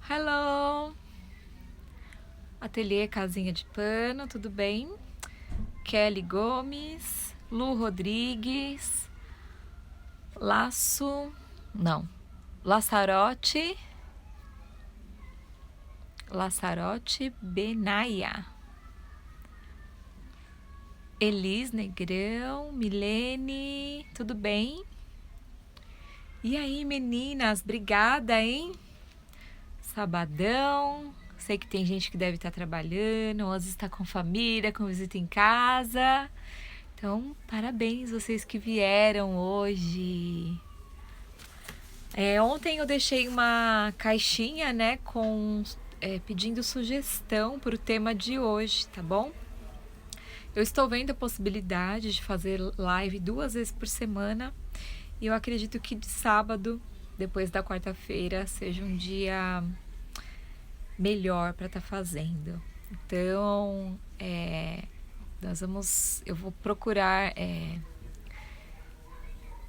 Hello! Ateliê Casinha de Pano, tudo bem? Kelly Gomes, Lu Rodrigues, Laçarote Benaia, Elis Negrão, Milene, tudo bem? E aí, meninas, obrigada, hein? Sabadão, sei que tem gente que deve estar trabalhando, ou às vezes está com família, com visita em casa. Então, parabéns vocês que vieram hoje. Ontem eu deixei uma caixinha, né, pedindo sugestão para o tema de hoje, tá bom? Eu estou vendo a possibilidade de fazer live 2 vezes por semana e eu acredito que de sábado, depois da quarta-feira, seja um dia melhor para estar fazendo. Então, eu vou procurar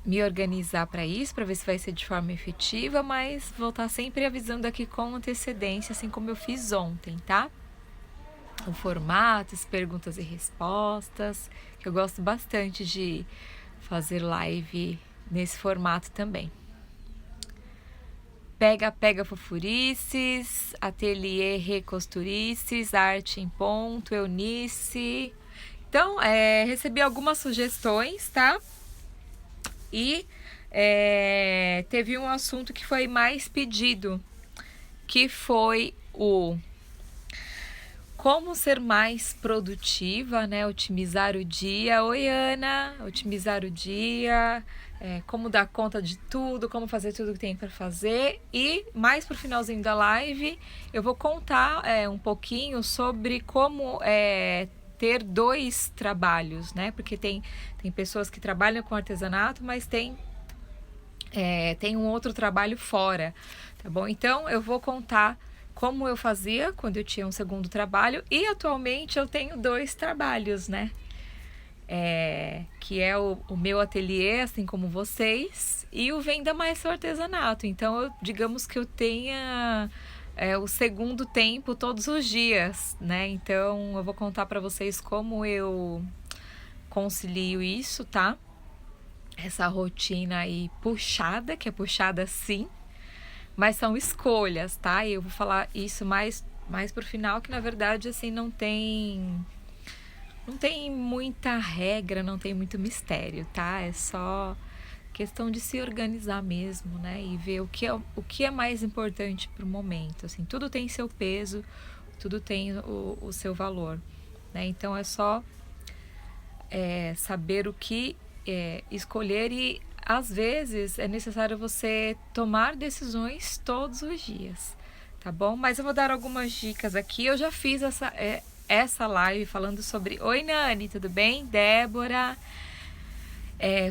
me organizar para isso, para ver se vai ser de forma efetiva, mas vou estar sempre avisando aqui com antecedência, assim como eu fiz ontem, tá? O formato, as perguntas e respostas, que eu gosto bastante de fazer live nesse formato também. Pega Fofurices, Ateliê Recosturices, Arte em Ponto, Eunice. Então, recebi algumas sugestões, tá? E teve um assunto que foi mais pedido, que foi o como ser mais produtiva, né? Otimizar o dia. Oi, Ana! Otimizar o dia, como dar conta de tudo, como fazer tudo que tem para fazer. E mais pro finalzinho da live, eu vou contar um pouquinho sobre como ter 2 trabalhos, né? Porque tem pessoas que trabalham com artesanato, mas tem um outro trabalho fora, tá bom? Então, eu vou contar como eu fazia quando eu tinha um segundo trabalho e atualmente eu tenho 2 trabalhos, né? Que é o meu ateliê, assim como vocês, e o Venda Mais Seu Artesanato. Então, digamos que eu tenha o segundo tempo todos os dias, né? Então, eu vou contar para vocês como eu concilio isso, tá? Essa rotina aí puxada, que é puxada sim, mas são escolhas, tá? E eu vou falar isso mais pro final, que na verdade assim não tem muita regra, não tem muito mistério, tá? É só questão de se organizar mesmo, né? E ver o que é mais importante pro momento, assim, tudo tem seu peso, tudo tem o seu valor, né? Então é só saber o que escolher e às vezes é necessário você tomar decisões todos os dias, tá bom? Mas eu vou dar algumas dicas aqui. Eu já fiz essa live falando sobre... Oi, Nani, tudo bem? Débora,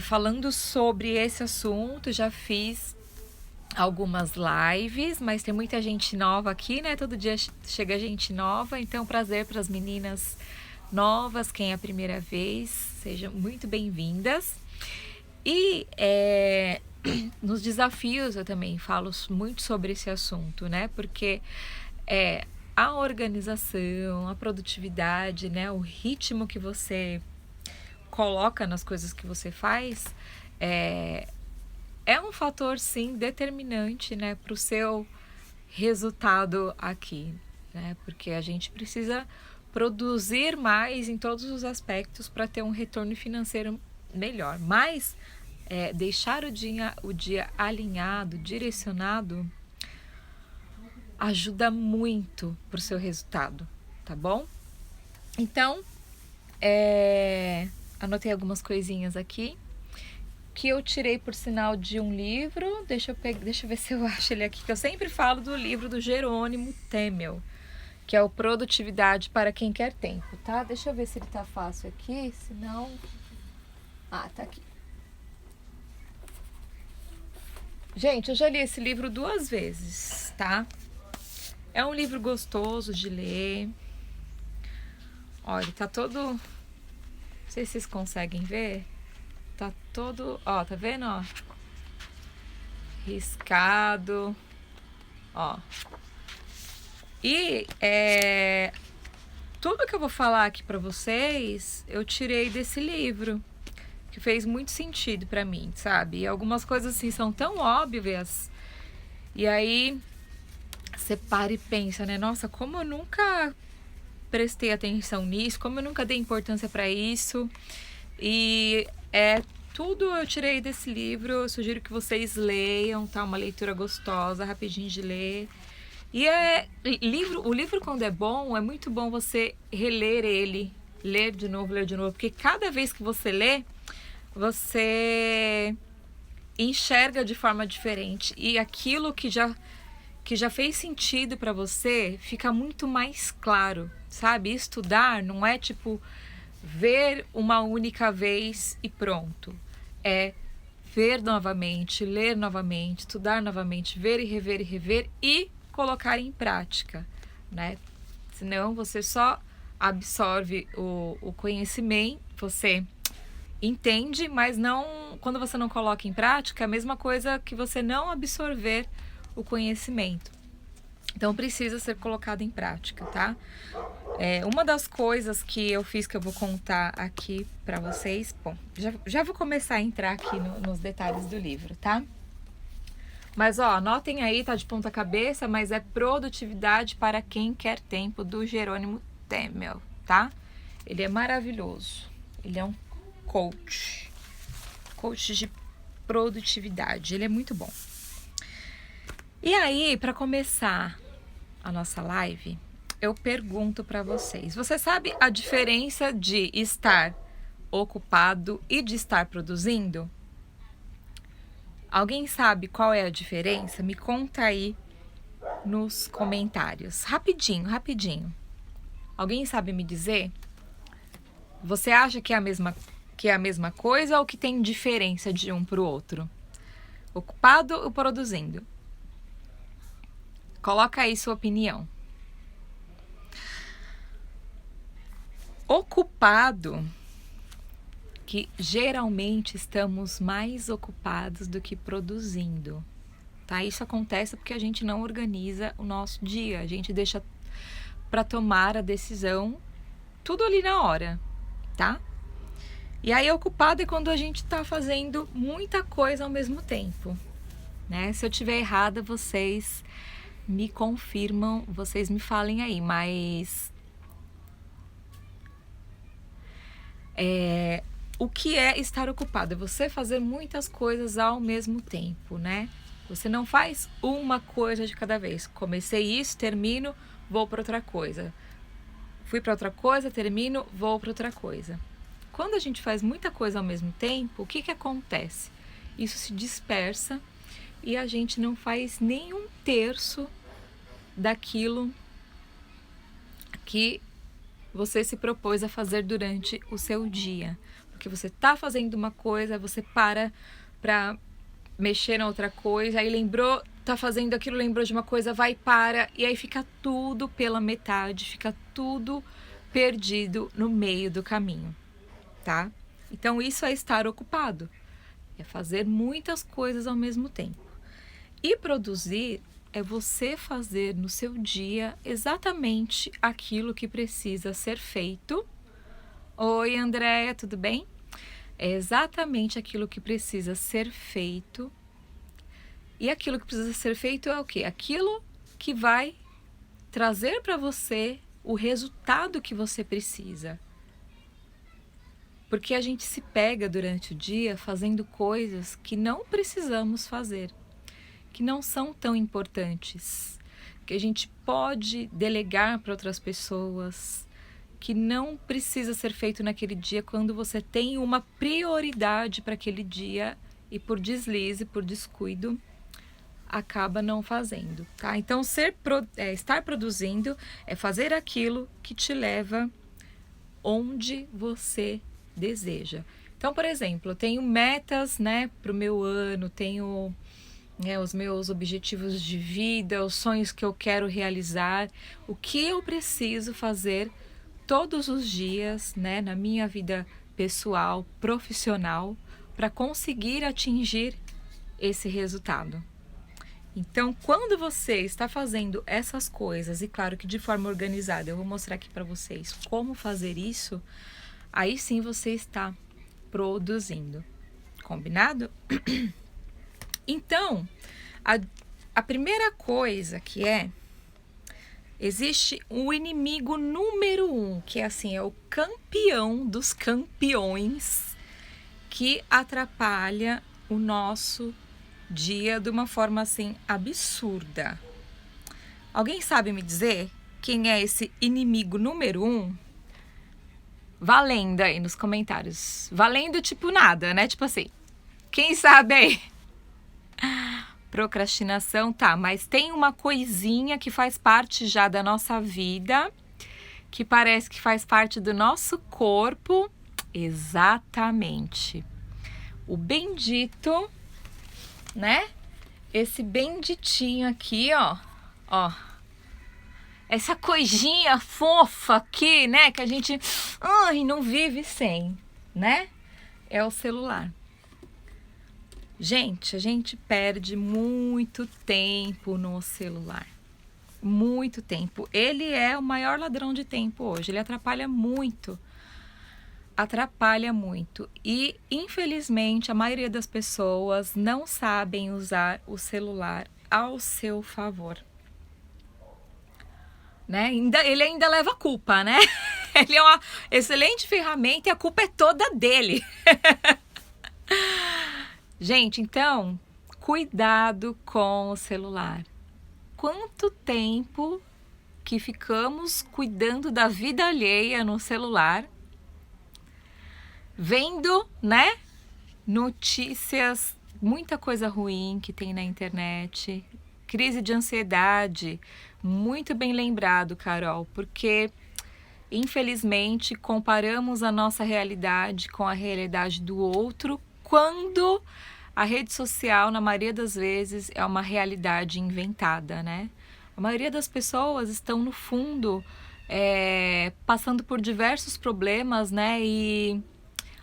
falando sobre esse assunto, já fiz algumas lives, mas tem muita gente nova aqui, né? Todo dia chega gente nova, então prazer para as meninas novas, quem é a primeira vez, sejam muito bem-vindas. E nos desafios eu também falo muito sobre esse assunto, né? Porque a organização, a produtividade, né? O ritmo que você coloca nas coisas que você faz é um fator, sim, determinante, né? Para o seu resultado aqui, né? Porque a gente precisa produzir mais em todos os aspectos para ter um retorno financeiro melhor. Mas deixar o dia alinhado, direcionado, ajuda muito pro seu resultado, tá bom? Então, anotei algumas coisinhas aqui que eu tirei por sinal de um livro. Deixa eu ver se eu acho ele aqui, que eu sempre falo do livro do Jerônimo Temel, que é o Produtividade para Quem Quer Tempo, tá? Deixa eu ver se ele tá fácil aqui, senão... Ah, tá aqui. Gente, eu já li esse livro 2 vezes, tá? É um livro gostoso de ler. Ó, ele tá todo... Não sei se vocês conseguem ver. Tá todo... Ó, tá vendo, ó? Riscado. Ó. E tudo que eu vou falar aqui pra vocês, eu tirei desse livro, que fez muito sentido pra mim, sabe? E algumas coisas assim são tão óbvias. E aí você para e pensa, né? Nossa, como eu nunca prestei atenção nisso, como eu nunca dei importância pra isso. E tudo eu tirei desse livro. Eu sugiro que vocês leiam, tá? Uma leitura gostosa, rapidinho de ler. E o livro quando é bom, é muito bom você reler ele, ler de novo, porque cada vez que você lê, você enxerga de forma diferente e aquilo que já fez sentido para você fica muito mais claro, sabe? Estudar não é tipo ver uma única vez e pronto. É ver novamente, ler novamente, estudar novamente, ver e rever e colocar em prática, né? Senão você só absorve o conhecimento, você entende, mas não, quando você não coloca em prática, é a mesma coisa que você não absorver o conhecimento. Então precisa ser colocado em prática, tá? Uma das coisas que eu fiz, que eu vou contar aqui pra vocês, bom, já vou começar a entrar aqui nos detalhes do livro, tá? Mas ó, anotem aí, tá de ponta cabeça, mas é Produtividade para Quem Quer Tempo, do Jerônimo Temel, tá? Ele é maravilhoso, ele é um coach de produtividade, ele é muito bom. E aí, para começar a nossa live, eu pergunto para vocês, você sabe a diferença de estar ocupado e de estar produzindo? Alguém sabe qual é a diferença? Me conta aí nos comentários. Rapidinho. Alguém sabe me dizer? Você acha que é a mesma coisa ou que tem diferença de um para o outro? Ocupado ou produzindo? Coloca aí sua opinião. Ocupado, que geralmente estamos mais ocupados do que produzindo, tá? Isso acontece porque a gente não organiza o nosso dia, a gente deixa para tomar a decisão tudo ali na hora, tá? E aí, ocupado é quando a gente tá fazendo muita coisa ao mesmo tempo, né? Se eu tiver errada, vocês me confirmam, vocês me falem aí, mas o que é estar ocupado? É você fazer muitas coisas ao mesmo tempo, né? Você não faz uma coisa de cada vez. Comecei isso, termino, vou para outra coisa. Fui para outra coisa, termino, vou para outra coisa. Quando a gente faz muita coisa ao mesmo tempo, o que acontece? Isso se dispersa e a gente não faz nem um terço daquilo que você se propôs a fazer durante o seu dia. Porque você tá fazendo uma coisa, você para mexer na outra coisa, aí lembrou, tá fazendo aquilo, lembrou de uma coisa, vai, para, e aí fica tudo pela metade, fica tudo perdido no meio do caminho, tá? Então isso é estar ocupado, é fazer muitas coisas ao mesmo tempo. E produzir é você fazer no seu dia exatamente aquilo que precisa ser feito. Oi, Andréia, tudo bem? É exatamente aquilo que precisa ser feito. E aquilo que precisa ser feito é o quê? Aquilo que vai trazer para você o resultado que você precisa. Porque a gente se pega durante o dia fazendo coisas que não precisamos fazer, que não são tão importantes, que a gente pode delegar para outras pessoas, que não precisa ser feito naquele dia quando você tem uma prioridade para aquele dia e por deslize, por descuido, acaba não fazendo, tá? Então, estar produzindo é fazer aquilo que te leva onde você deseja. Então, por exemplo, eu tenho metas, né, para o meu ano, tenho os meus objetivos de vida, os sonhos que eu quero realizar, o que eu preciso fazer todos os dias, né, na minha vida pessoal, profissional, para conseguir atingir esse resultado. Então, quando você está fazendo essas coisas, e claro que de forma organizada, eu vou mostrar aqui para vocês como fazer isso, aí sim você está produzindo. Combinado? Então, a primeira coisa que existe um inimigo número 1, que é assim, é o campeão dos campeões, que atrapalha o nosso dia de uma forma assim absurda. Alguém sabe me dizer quem é esse inimigo número 1? Valendo aí nos comentários. Valendo tipo nada, né? Tipo assim, quem sabe aí? Procrastinação, tá, mas tem uma coisinha que faz parte já da nossa vida, que parece que faz parte do nosso corpo. Exatamente. O bendito, né? Esse benditinho aqui, ó. Essa coisinha fofa aqui, né? Que a gente não vive sem, né? É o celular. Gente, a gente perde muito tempo no celular. Muito tempo. Ele é o maior ladrão de tempo hoje. Ele atrapalha muito. E, infelizmente, a maioria das pessoas não sabem usar o celular ao seu favor. Né? Ele ainda leva a culpa, né? Ele é uma excelente ferramenta e a culpa é toda dele. Gente, então, cuidado com o celular. Quanto tempo que ficamos cuidando da vida alheia no celular, vendo, né, notícias, muita coisa ruim que tem na internet, crise de ansiedade, muito bem lembrado, Carol, porque infelizmente comparamos a nossa realidade com a realidade do outro, quando a rede social, na maioria das vezes, é uma realidade inventada, né? A maioria das pessoas estão, no fundo, passando por diversos problemas, né? E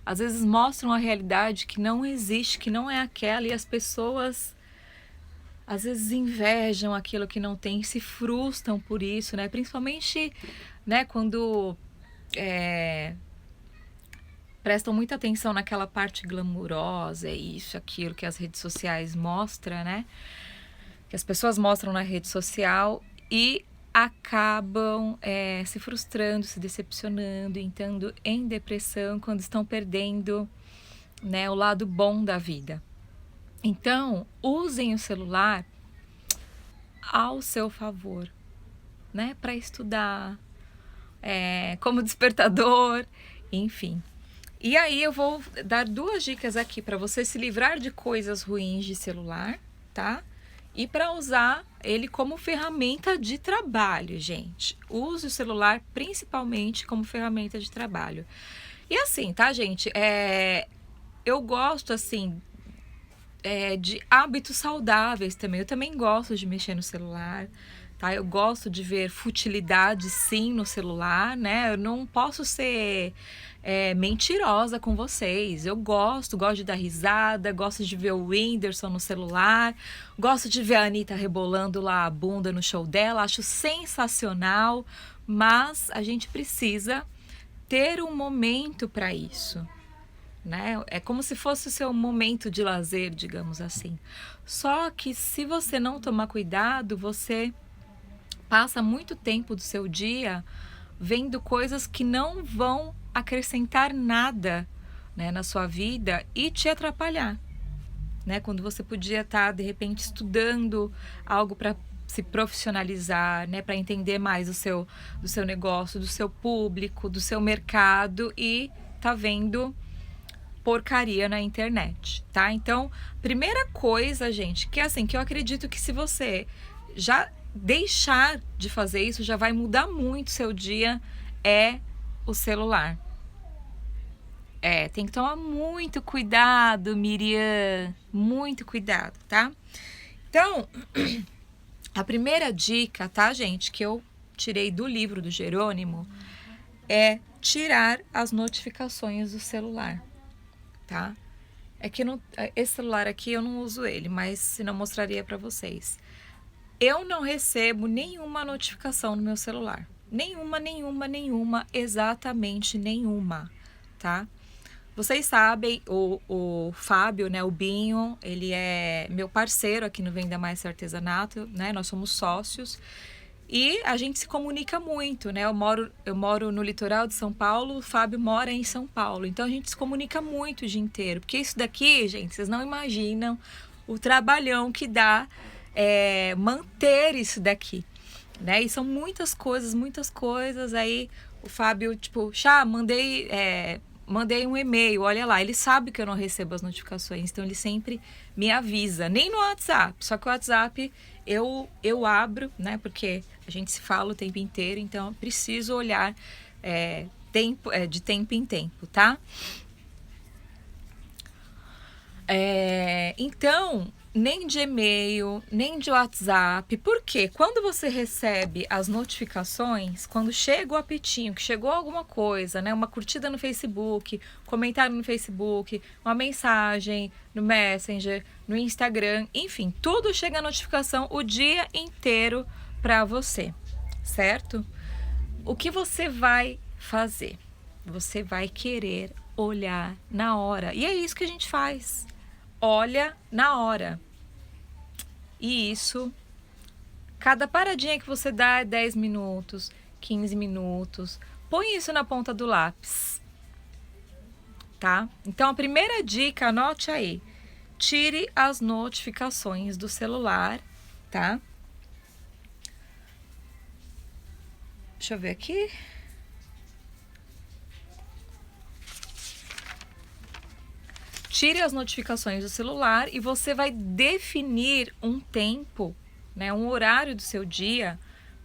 às vezes mostram a realidade que não existe, que não é aquela, e as pessoas às vezes invejam aquilo que não tem, se frustram por isso, né? Principalmente, né, quando prestam muita atenção naquela parte glamurosa, isso, aquilo que as redes sociais mostram, né? Que as pessoas mostram na rede social e acabam se frustrando, se decepcionando, entrando em depressão quando estão perdendo, né, o lado bom da vida. Então, usem o celular ao seu favor, né? Para estudar, como despertador, enfim. E aí eu vou dar 2 dicas aqui para você se livrar de coisas ruins de celular, tá? E para usar ele como ferramenta de trabalho, gente. Use o celular principalmente como ferramenta de trabalho. E assim, tá, gente? Eu gosto, assim, de hábitos saudáveis também. Eu também gosto de mexer no celular, tá? Eu gosto de ver futilidade, sim, no celular, né? Eu não posso ser mentirosa com vocês. Eu gosto de dar risada, gosto de ver o Whindersson no celular, gosto de ver a Anitta rebolando lá a bunda no show dela, acho sensacional, mas a gente precisa ter um momento para isso, né? É como se fosse o seu momento de lazer, digamos assim. Só que se você não tomar cuidado, você passa muito tempo do seu dia vendo coisas que não vão acrescentar nada, né, na sua vida e te atrapalhar, né? Quando você podia estar, de repente, estudando algo para se profissionalizar, né, para entender mais do seu negócio, do seu público, do seu mercado, e tá vendo porcaria na internet, tá? Então, primeira coisa, gente, que é assim, que eu acredito que se você já deixar de fazer isso, já vai mudar muito seu dia, é o celular. Tem que tomar muito cuidado, Miriam, muito cuidado, tá? Então, a primeira dica, tá, gente, que eu tirei do livro do Jerônimo, é tirar as notificações do celular, tá? É que esse celular aqui eu não uso ele, mas senão eu mostraria para vocês. Eu não recebo nenhuma notificação no meu celular. Nenhuma, exatamente nenhuma, tá? Vocês sabem, o Fábio, né, o Binho, ele é meu parceiro aqui no Venda Mais Artesanato, né? Nós somos sócios e a gente se comunica muito, né? Eu moro no litoral de São Paulo, o Fábio mora em São Paulo, então a gente se comunica muito o dia inteiro, porque isso daqui, gente, vocês não imaginam o trabalhão que dá manter isso daqui, né? E são muitas coisas, aí o Fábio, tipo, mandei um e-mail, olha lá, ele sabe que eu não recebo as notificações, então ele sempre me avisa, nem no WhatsApp, só que o WhatsApp eu abro, né, porque a gente se fala o tempo inteiro, então eu preciso olhar de tempo em tempo, tá? Então, nem de e-mail, nem de WhatsApp, porque quando você recebe as notificações, quando chega o apitinho, que chegou alguma coisa, né? Uma curtida no Facebook, comentário no Facebook, uma mensagem no Messenger, no Instagram, enfim, tudo chega a notificação o dia inteiro para você, certo? O que você vai fazer? Você vai querer olhar na hora. E é isso que a gente faz. Olha na hora. E isso, cada paradinha que você dá é 10 minutos, 15 minutos. Põe isso na ponta do lápis, tá? Então, a primeira dica, anote aí. Tire as notificações do celular, tá? Deixa eu ver aqui. Tire as notificações do celular e você vai definir um tempo, né, um horário do seu dia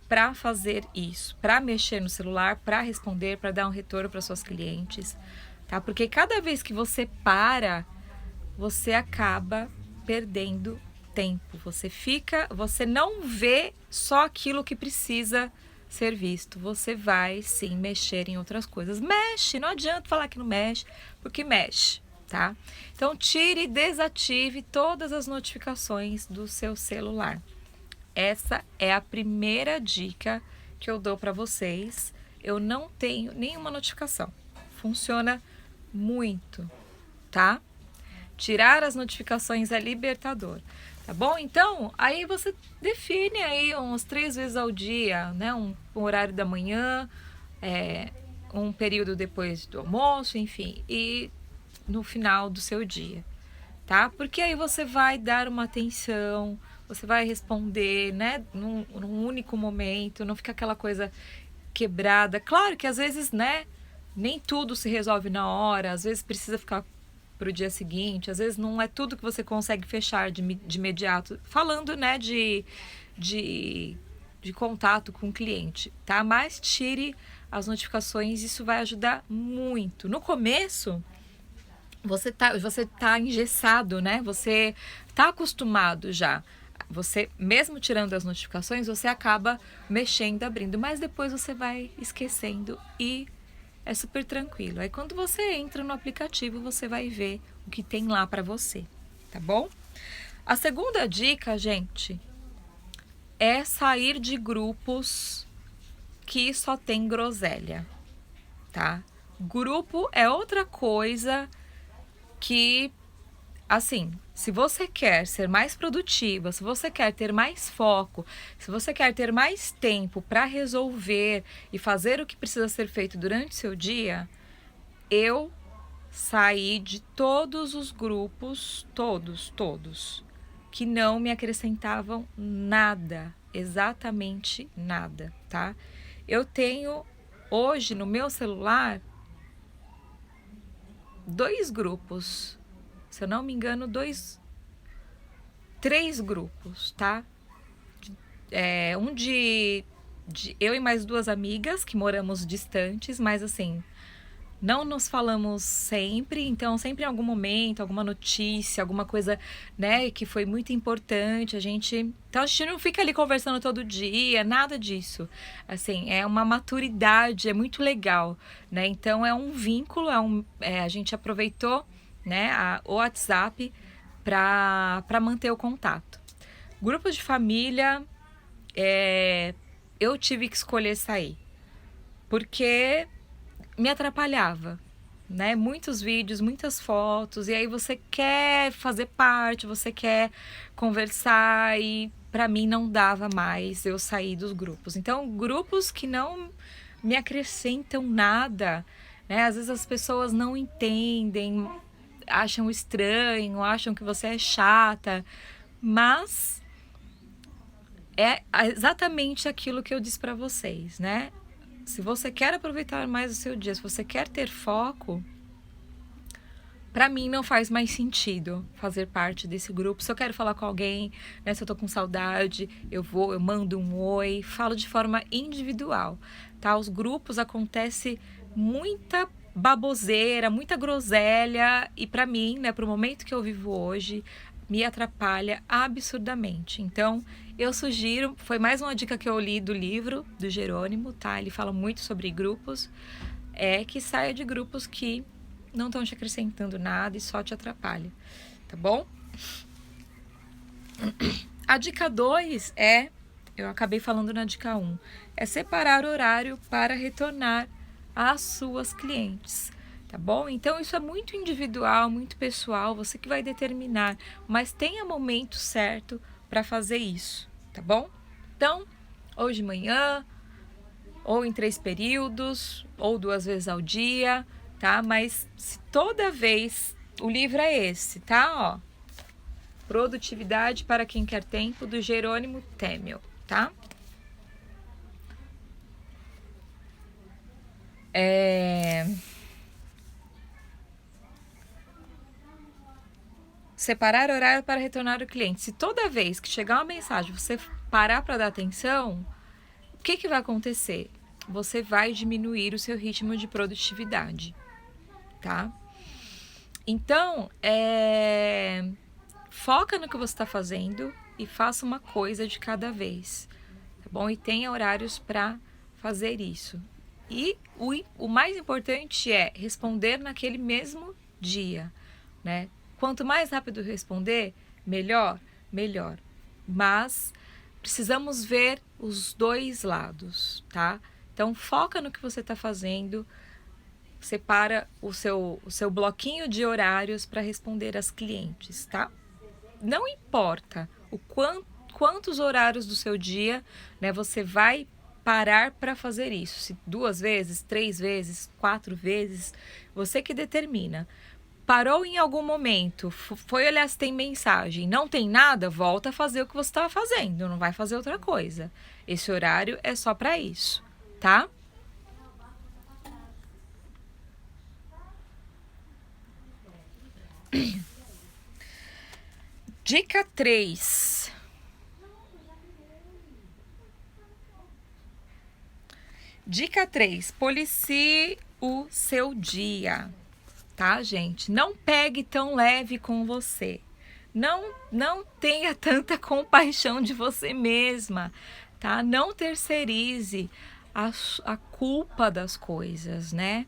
para fazer isso, para mexer no celular, para responder, para dar um retorno para suas clientes, tá? Porque cada vez que você para, você acaba perdendo tempo. Você não vê só aquilo que precisa ser visto. Você vai sim mexer em outras coisas. Mexe, não adianta falar que não mexe, porque mexe. Tá? Então, tire e desative todas as notificações do seu celular. Essa é a primeira dica que eu dou para vocês. Eu não tenho nenhuma notificação. Funciona muito, tá? Tirar as notificações é libertador, tá bom? Então, aí você define aí uns 3 vezes ao dia, né? Um horário da manhã, um período depois do almoço, enfim, e no final do seu dia, tá? Porque aí você vai dar uma atenção, você vai responder, né, num único momento, não fica aquela coisa quebrada. Claro que às vezes, né, nem tudo se resolve na hora, às vezes precisa ficar pro dia seguinte, às vezes não é tudo que você consegue fechar de imediato, falando, né, de contato com o cliente, tá? Mas tire as notificações, isso vai ajudar muito. No começo, você tá engessado, né? Você tá acostumado já. Você, mesmo tirando as notificações, você acaba mexendo, abrindo, mas depois você vai esquecendo e é super tranquilo. Aí quando você entra no aplicativo, você vai ver o que tem lá para você, tá bom? A segunda dica, gente, é sair de grupos que só tem groselha, tá? Grupo é outra coisa que, assim, se você quer ser mais produtiva, se você quer ter mais foco, se você quer ter mais tempo para resolver e fazer o que precisa ser feito durante o seu dia, eu saí de todos os grupos, todos, que não me acrescentavam nada, exatamente nada, tá? Eu tenho hoje no meu celular 2 grupos, se eu não me engano, 3 grupos, tá? Um de eu e mais 2 amigas que moramos distantes, mas assim, não nos falamos sempre, então sempre em algum momento, alguma notícia, alguma coisa, né, que foi muito importante, então a gente não fica ali conversando todo dia, nada disso. Assim, é uma maturidade, é muito legal, né? Então é um vínculo, a gente aproveitou, né, o WhatsApp para manter o contato. Grupos de família, eu tive que escolher sair, porque me atrapalhava, né? Muitos vídeos, muitas fotos, e aí você quer fazer parte, você quer conversar, e para mim não dava mais eu sair dos grupos. Então, grupos que não me acrescentam nada, né? Às vezes as pessoas não entendem, acham estranho, acham que você é chata, mas é exatamente aquilo que eu disse para vocês, né? Se você quer aproveitar mais o seu dia, se você quer ter foco, para mim não faz mais sentido fazer parte desse grupo. Se eu quero falar com alguém, né, se eu tô com saudade, eu mando um oi, falo de forma individual, tá? Os grupos acontece muita baboseira, muita groselha, e para mim, né, pro momento que eu vivo hoje, me atrapalha absurdamente. Então, eu sugiro, foi mais uma dica que eu li do livro do Jerônimo, tá? Ele fala muito sobre grupos, que saia de grupos que não estão te acrescentando nada e só te atrapalha, tá bom? A dica 2 eu acabei falando na dica 1, é separar horário para retornar às suas clientes, tá bom? Então isso é muito individual, muito pessoal, você que vai determinar, mas tenha momento certo para fazer isso, tá bom? Então, ou de manhã, ou em 3 períodos, ou 2 vezes ao dia, tá? Mas se toda vez, o livro é esse, tá? Ó, Produtividade para quem quer tempo, do Jerônimo Temel, tá? Separar horário para retornar o cliente. Se toda vez que chegar uma mensagem você parar para dar atenção, o que vai acontecer? Você vai diminuir o seu ritmo de produtividade, tá? Então, foca no que você está fazendo e faça uma coisa de cada vez, tá bom? E tenha horários para fazer isso. E o mais importante é responder naquele mesmo dia, né? Quanto mais rápido responder, melhor. Mas precisamos ver os dois lados, tá? Então, foca no que você está fazendo, separa o seu bloquinho de horários para responder às clientes, tá? Não importa quantos horários do seu dia, né, você vai parar para fazer isso. Se 2 vezes, 3 vezes, 4 vezes, você que determina. Parou em algum momento, foi olhar se tem mensagem, não tem nada, volta a fazer o que você estava fazendo, não vai fazer outra coisa. Esse horário é só para isso, tá? Dica 3. Dica 3. Policie o seu dia, tá, gente? Não pegue tão leve com você. Não tenha tanta compaixão de você mesma, tá? Não terceirize a culpa das coisas, né?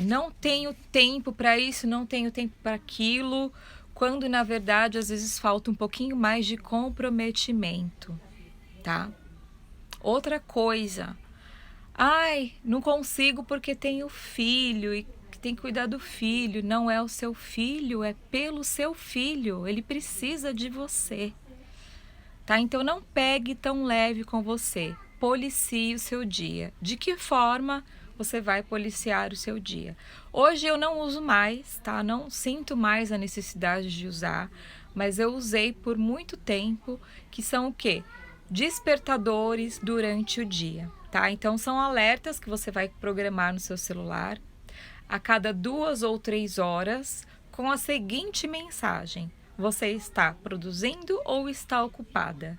Não tenho tempo para isso, não tenho tempo para aquilo, quando na verdade às vezes falta um pouquinho mais de comprometimento, tá? Outra coisa, não consigo porque tenho filho e tem que cuidar do filho. Não é o seu filho, é pelo seu filho, ele precisa de você, tá? Então não pegue tão leve com você, policie o seu dia. De que forma você vai policiar o seu dia? Hoje eu não uso mais, tá? Não sinto mais a necessidade de usar, mas eu usei por muito tempo, que são o quê? Despertadores durante o dia, tá? Então são alertas que você vai programar no seu celular a cada 2 ou 3 horas com a seguinte mensagem: você está produzindo ou está ocupada,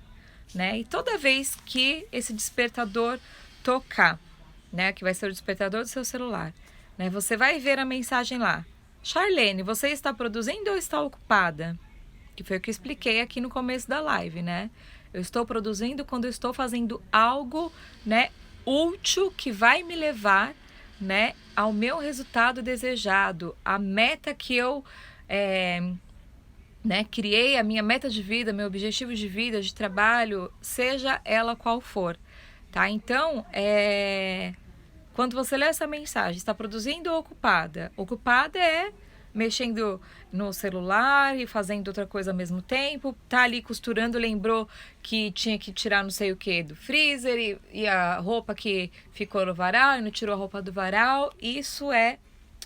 né? E toda vez que esse despertador tocar, né, que vai ser o despertador do seu celular, né, você vai ver a mensagem lá: Charlene, você está produzindo ou está ocupada? Que foi o que eu expliquei aqui no começo da live, né? Eu estou produzindo quando eu estou fazendo algo, né, útil, que vai me levar, né, ao meu resultado desejado, a meta que eu criei, a minha meta de vida, meu objetivo de vida, de trabalho, seja ela qual for, tá? Então, quando você lê essa mensagem, está produzindo ou ocupada? Ocupada é mexendo no celular e fazendo outra coisa ao mesmo tempo, tá ali costurando, lembrou que tinha que tirar não sei o que do freezer e a roupa que ficou no varal e não tirou a roupa do varal. Isso é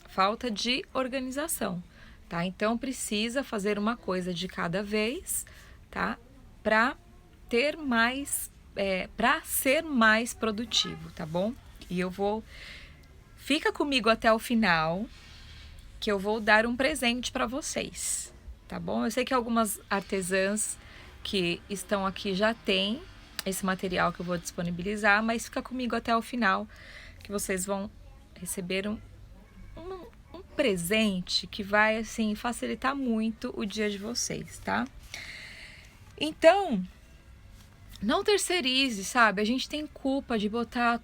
falta de organização, tá? Então precisa fazer uma coisa de cada vez, tá? Para ter mais, para ser mais produtivo, tá bom? E fica comigo até o final, que eu vou dar um presente para vocês, tá bom? Eu sei que algumas artesãs que estão aqui já têm esse material que eu vou disponibilizar, mas fica comigo até o final, que vocês vão receber um presente que vai, assim, facilitar muito o dia de vocês, tá? Então, não terceirize, sabe? A gente tem culpa de botar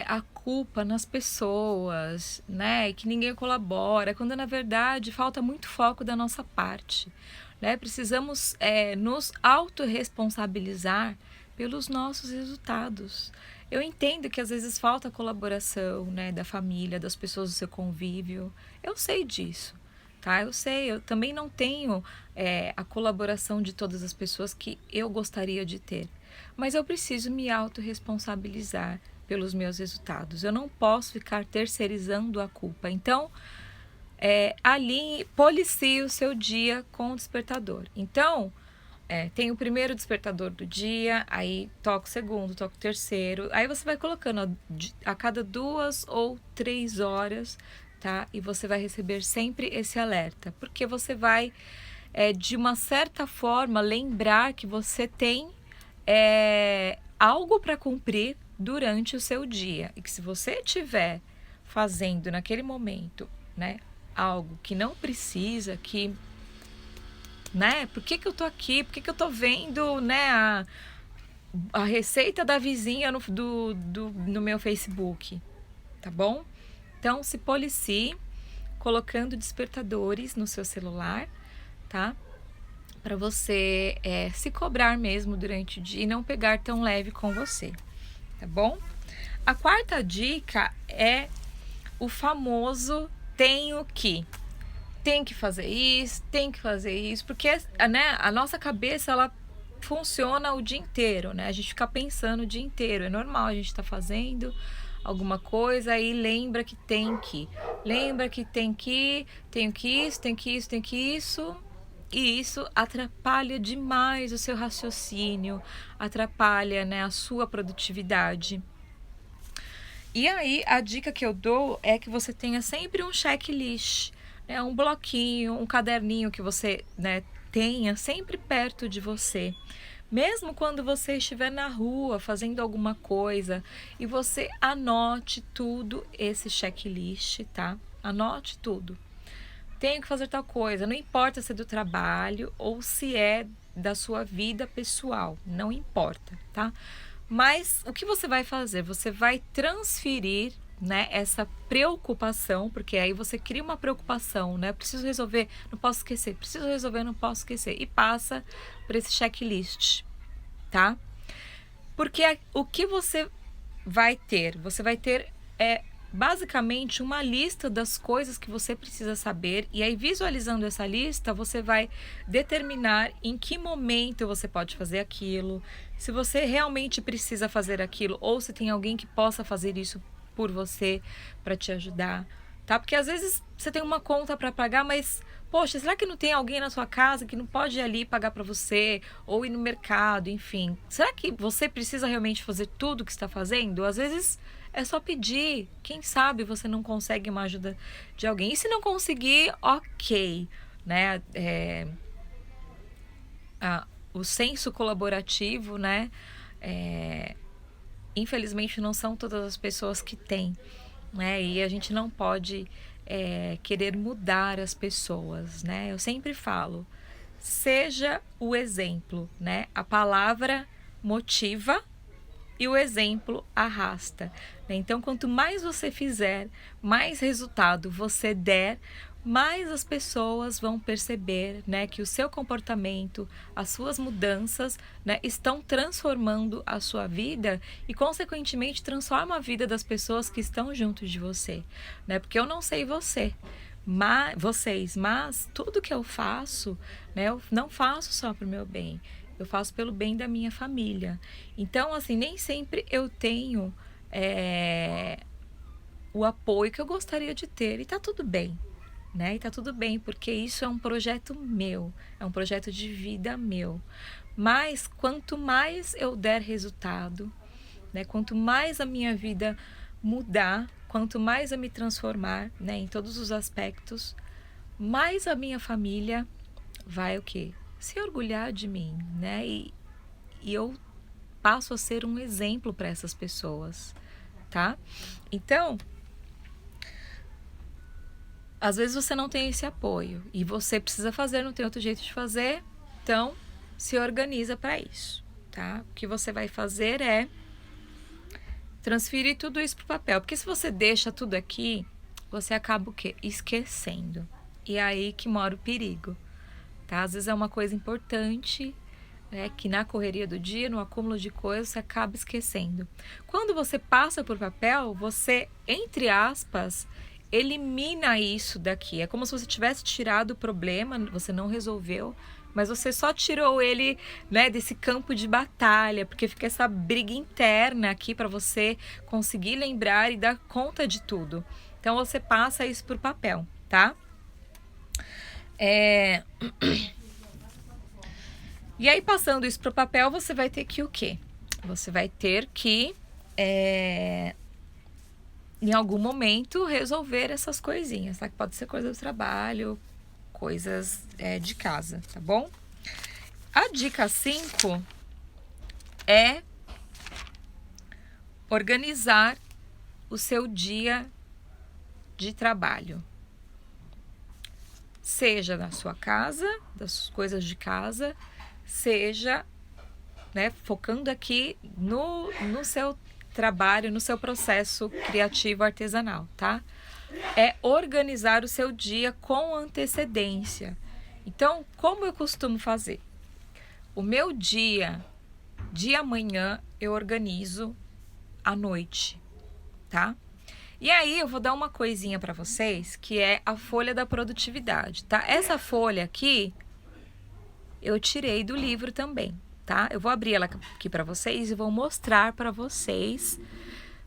a culpa nas pessoas, né? E que ninguém colabora, quando na verdade falta muito foco da nossa parte, né? Precisamos nos autorresponsabilizar pelos nossos resultados. Eu entendo que às vezes falta colaboração, né? Da família, das pessoas do seu convívio. Eu sei disso. Tá? Eu sei, eu também não tenho a colaboração de todas as pessoas que eu gostaria de ter. Mas eu preciso me autorresponsabilizar pelos meus resultados. Eu não posso ficar terceirizando a culpa. Então, policie o seu dia com o despertador. Então, tem o primeiro despertador do dia, aí toca o segundo, toca o terceiro. Aí você vai colocando a cada 2 ou 3 horas, tá? E você vai receber sempre esse alerta. Porque você vai, de uma certa forma, lembrar que você tem algo para cumprir durante o seu dia, e que se você estiver fazendo naquele momento, né, algo que não precisa, né, por que eu tô aqui, por que eu tô vendo, né, a receita da vizinha no meu Facebook, tá bom? Então se policie colocando despertadores no seu celular, tá? Para você se cobrar mesmo durante o dia e não pegar tão leve com você, tá bom? A quarta dica é o famoso tenho que. Tem que fazer isso, porque, né, a nossa cabeça, ela funciona o dia inteiro, né? A gente fica pensando o dia inteiro, é normal, a gente tá fazendo alguma coisa aí lembra que tem que. Lembra que tem que isso, tem que isso. E isso atrapalha demais o seu raciocínio, atrapalha, né, a sua produtividade. E aí, a dica que eu dou é que você tenha sempre um checklist, né, um bloquinho, um caderninho que você, né, tenha sempre perto de você. Mesmo quando você estiver na rua fazendo alguma coisa e você anote tudo esse checklist, tá? Anote tudo. Tenho que fazer tal coisa, não importa se é do trabalho ou se é da sua vida pessoal, não importa, tá? Mas o que você vai fazer? Você vai transferir, né, essa preocupação, porque aí você cria uma preocupação, né? Preciso resolver, não posso esquecer, preciso resolver, não posso esquecer, e passa por esse checklist, tá? Porque o que você vai ter? Você vai ter basicamente uma lista das coisas que você precisa saber, e aí visualizando essa lista, você vai determinar em que momento você pode fazer aquilo, se você realmente precisa fazer aquilo, ou se tem alguém que possa fazer isso por você para te ajudar, tá? Porque às vezes você tem uma conta para pagar, mas poxa, será que não tem alguém na sua casa que não pode ir ali pagar para você, ou ir no mercado, enfim? Será que você precisa realmente fazer tudo o que está fazendo? Às vezes é só pedir. Quem sabe você não consegue uma ajuda de alguém. E se não conseguir, ok, né? O senso colaborativo, né? Infelizmente não são todas as pessoas que têm, né? E a gente não pode querer mudar as pessoas, né? Eu sempre falo, seja o exemplo, né? A palavra motiva, e o exemplo arrasta, né? Então, quanto mais você fizer, mais resultado você der, mais as pessoas vão perceber, né, que o seu comportamento, as suas mudanças, né, estão transformando a sua vida e, consequentemente, transforma a vida das pessoas que estão junto de você, né? Porque eu não sei mas tudo que eu faço, né, eu não faço só para o meu bem, eu faço pelo bem da minha família. Então, assim, nem sempre eu tenho o apoio que eu gostaria de ter, e tá tudo bem, né? E tá tudo bem, porque isso é um projeto meu, é um projeto de vida meu. Mas quanto mais eu der resultado, né? Quanto mais a minha vida mudar, quanto mais eu me transformar, né, em todos os aspectos, mais a minha família vai o quê? Se orgulhar de mim, né? E eu passo a ser um exemplo para essas pessoas, tá? Então, às vezes você não tem esse apoio e você precisa fazer, não tem outro jeito de fazer, então se organiza para isso, tá? O que você vai fazer é transferir tudo isso para o papel, porque se você deixa tudo aqui, você acaba o quê? Esquecendo. E é aí que mora o perigo, tá? Às vezes é uma coisa importante, né, que na correria do dia, no acúmulo de coisas, você acaba esquecendo. Quando você passa por papel, você, entre aspas, elimina isso daqui. É como se você tivesse tirado o problema, você não resolveu, mas você só tirou ele, né, desse campo de batalha, porque fica essa briga interna aqui para você conseguir lembrar e dar conta de tudo. Então você passa isso por papel, tá? E aí, passando isso pro papel, você vai ter que o quê? Você vai ter que em algum momento resolver essas coisinhas, tá? Que pode ser coisa do trabalho, coisas de casa, tá bom? A dica 5 é organizar o seu dia de trabalho. Seja na sua casa, das coisas de casa, seja, né, focando aqui no seu trabalho, no seu processo criativo artesanal, tá? É organizar o seu dia com antecedência. Então, como eu costumo fazer? O meu dia de amanhã eu organizo à noite, tá? E aí eu vou dar uma coisinha para vocês, que é a folha da produtividade, tá? Essa folha aqui eu tirei do livro também, tá? Eu vou abrir ela aqui para vocês e vou mostrar para vocês,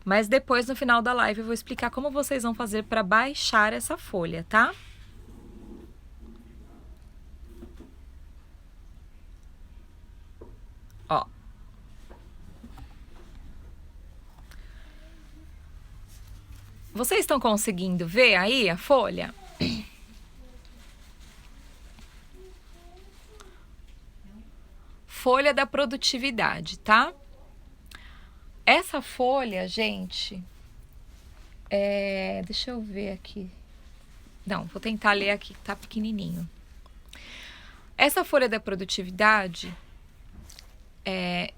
mas depois no final da live eu vou explicar como vocês vão fazer para baixar essa folha, tá? Ó. Vocês estão conseguindo ver aí a folha? Folha da produtividade, tá? Essa folha, gente, deixa eu ver aqui. Não, vou tentar ler aqui, tá pequenininho. Essa folha da produtividade,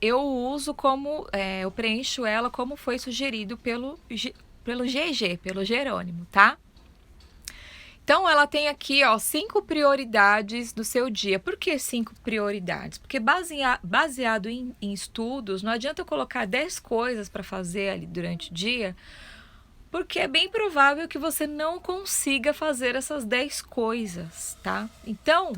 eu uso como, eu preencho ela como foi sugerido pelo GG, pelo Jerônimo, tá? Então, ela tem aqui, ó, 5 prioridades do seu dia. Por que 5 prioridades? Porque baseado em estudos, não adianta eu colocar 10 coisas para fazer ali durante o dia, porque é bem provável que você não consiga fazer essas 10 coisas, tá? Então,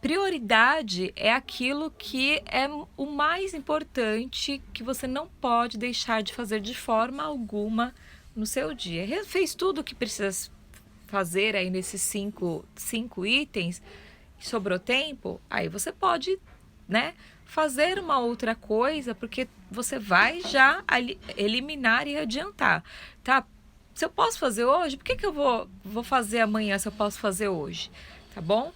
prioridade é aquilo que é o mais importante, que você não pode deixar de fazer de forma alguma no seu dia. Fez tudo o que precisa fazer aí nesses 5 itens, sobrou tempo, aí você pode, né, fazer uma outra coisa, porque você vai já eliminar e adiantar, tá? Se eu posso fazer hoje, por que eu vou fazer amanhã se eu posso fazer hoje, tá bom?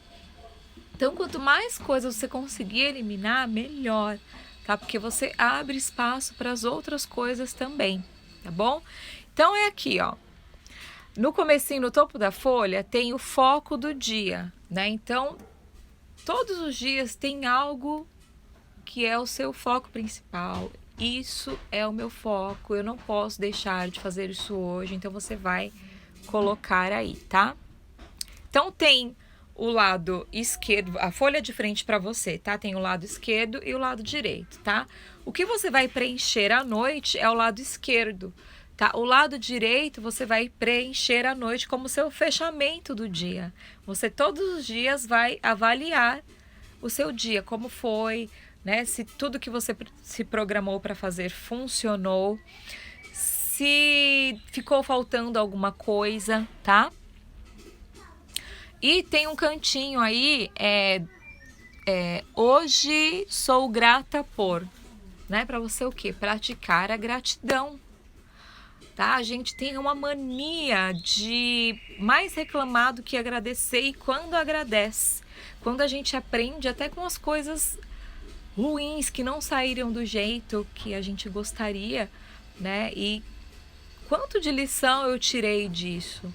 Então, quanto mais coisas você conseguir eliminar, melhor, tá? Porque você abre espaço para as outras coisas também, tá bom? Então, é aqui, ó. No comecinho, no topo da folha, tem o foco do dia, né? Então, todos os dias tem algo que é o seu foco principal, isso é o meu foco, eu não posso deixar de fazer isso hoje, então você vai colocar aí, tá? Então tem o lado esquerdo, a folha de frente para você, tá? Tem o lado esquerdo e o lado direito, tá? O que você vai preencher à noite é o lado esquerdo, tá? O lado direito você vai preencher à noite como seu fechamento do dia. Você todos os dias vai avaliar o seu dia, como foi, né? Se tudo que você se programou para fazer funcionou, se ficou faltando alguma coisa, tá? E tem um cantinho aí, hoje sou grata por, né? Para você o quê? Praticar a gratidão, tá? A gente tem uma mania de mais reclamar do que agradecer, e quando agradece, quando a gente aprende até com as coisas ruins que não saíram do jeito que a gente gostaria, né? E quanto de lição eu tirei disso,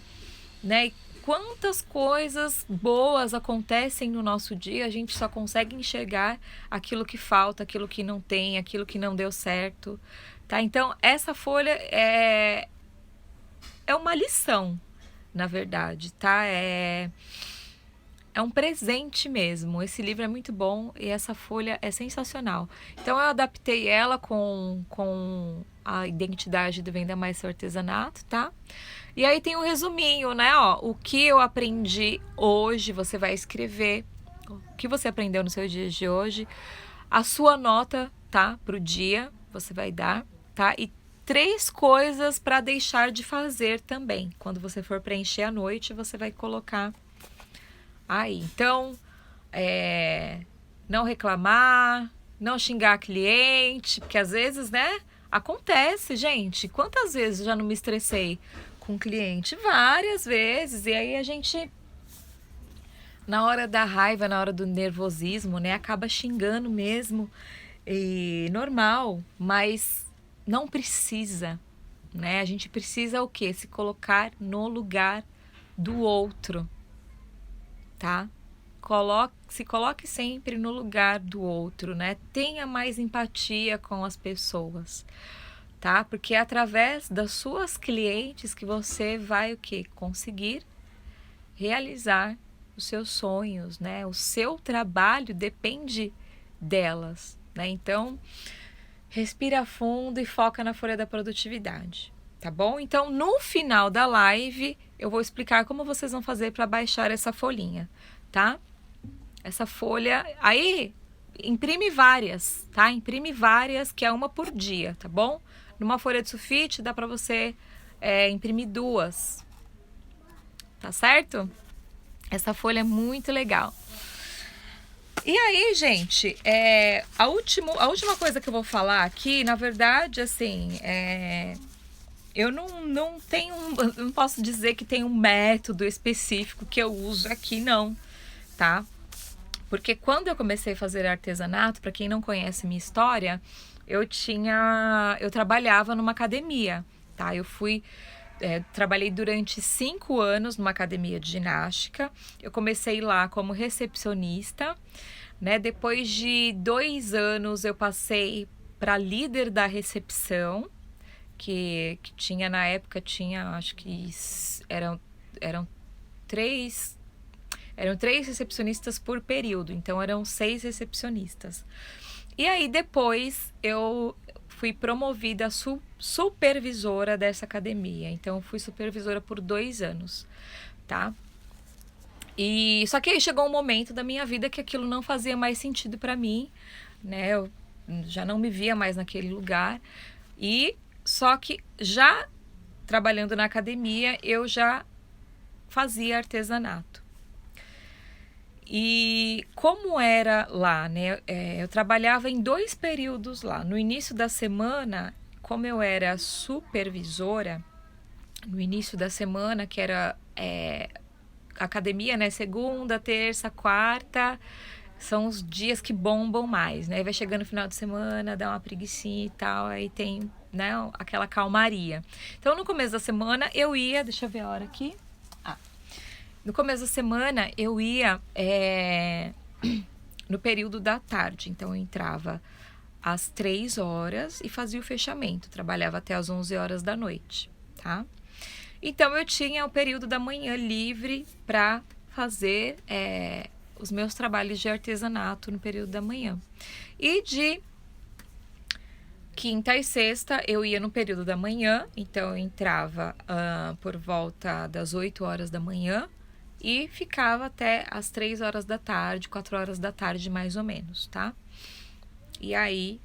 né? E quantas coisas boas acontecem no nosso dia, a gente só consegue enxergar aquilo que falta, aquilo que não tem, aquilo que não deu certo, tá? Então, essa folha é uma lição, na verdade, tá? É um presente mesmo. Esse livro é muito bom e essa folha é sensacional. Então, eu adaptei ela com a identidade do Venda Mais Seu Artesanato, tá? E aí tem um resuminho, né? Ó, o que eu aprendi hoje, você vai escrever. O que você aprendeu no seu dia de hoje. A sua nota, tá? Pro dia, você vai dar, tá? E 3 coisas para deixar de fazer também. Quando você for preencher à noite, você vai colocar aí. Então, não reclamar, não xingar cliente, porque às vezes, né? Acontece, gente. Quantas vezes eu já não me estressei com cliente? Várias vezes. E aí a gente, na hora da raiva, na hora do nervosismo, né, acaba xingando mesmo. E normal, mas não precisa, né? A gente precisa o quê? Se colocar no lugar do outro, tá? Se coloque sempre no lugar do outro, né? Tenha mais empatia com as pessoas, tá? Porque é através das suas clientes que você vai o quê? Conseguir realizar os seus sonhos, né? O seu trabalho depende delas, né? Então, respira fundo e foca na folha da produtividade, tá bom? Então, no final da live, eu vou explicar como vocês vão fazer para baixar essa folhinha, tá? Essa folha, aí, imprime várias, tá? Imprime várias, que é uma por dia, tá bom? Numa folha de sulfite, dá para você imprimir 2, tá certo? Essa folha é muito legal. E aí, gente, a última coisa que eu vou falar aqui, na verdade, assim, eu não tenho, não posso dizer que tem um método específico que eu uso aqui, não, tá? Porque quando eu comecei a fazer artesanato, para quem não conhece minha história, eu trabalhava numa academia, tá? Trabalhei durante 5 anos numa academia de ginástica. Eu comecei lá como recepcionista, né? Depois de 2 anos eu passei para líder da recepção, que tinha na época, acho que eram 3 recepcionistas por período, então eram 6 recepcionistas. E aí depois eu fui promovida a supervisora dessa academia, então fui supervisora por 2 anos, tá? E só que aí chegou um momento da minha vida que aquilo não fazia mais sentido para mim, né? Eu já não me via mais naquele lugar. E só que já trabalhando na academia, eu já fazia artesanato. E como era lá, né? Eu trabalhava em 2 períodos lá. No início da semana, como eu era supervisora, no início da semana, que era academia, né? Segunda, terça, quarta, são os dias que bombam mais, né? Vai chegando o final de semana, dá uma preguicinha e tal, aí tem, né, aquela calmaria. Então, no começo da semana, eu ia... Deixa eu ver a hora aqui. No começo da semana, eu ia no período da tarde. Então, eu entrava às 3 horas e fazia o fechamento. Trabalhava até às 11 horas da noite, tá? Então, eu tinha o período da manhã livre para fazer os meus trabalhos de artesanato no período da manhã. E de quinta e sexta eu ia no período da manhã, então eu entrava por volta das 8 horas da manhã e ficava até as 3 horas da tarde, 4 horas da tarde mais ou menos, tá? E aí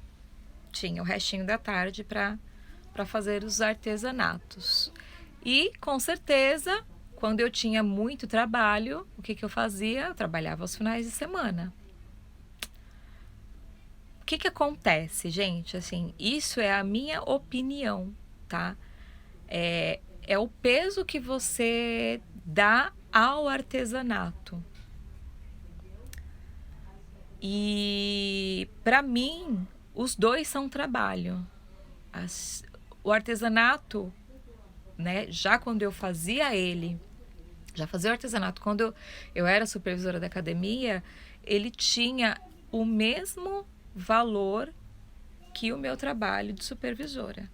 tinha o restinho da tarde para fazer os artesanatos. E com certeza, quando eu tinha muito trabalho, o que eu fazia? Eu trabalhava aos finais de semana. O que acontece, gente? Assim, isso é a minha opinião, tá? É o peso que você dá ao artesanato. E para mim, os dois são trabalho. O artesanato, né? Já quando eu fazia ele, já fazia o artesanato, quando eu era supervisora da academia, ele tinha o mesmo valor que o meu trabalho de supervisora,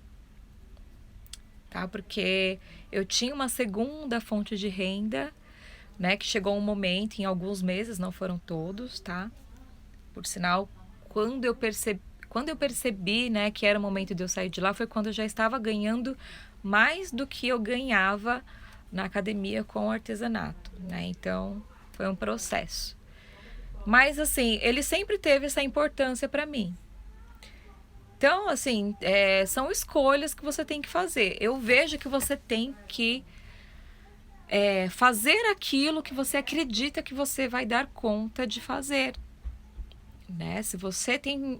tá? Porque eu tinha uma segunda fonte de renda, né? Que chegou um momento, em alguns meses, não foram todos, tá? Por sinal, quando eu percebi, né, que era o momento de eu sair de lá, foi quando eu já estava ganhando mais do que eu ganhava na academia com o artesanato, né? Então, foi um processo. Mas, assim, ele sempre teve essa importância para mim. Então, assim, são escolhas que você tem que fazer. Eu vejo que você tem que fazer aquilo que você acredita que você vai dar conta de fazer, né? Se você tem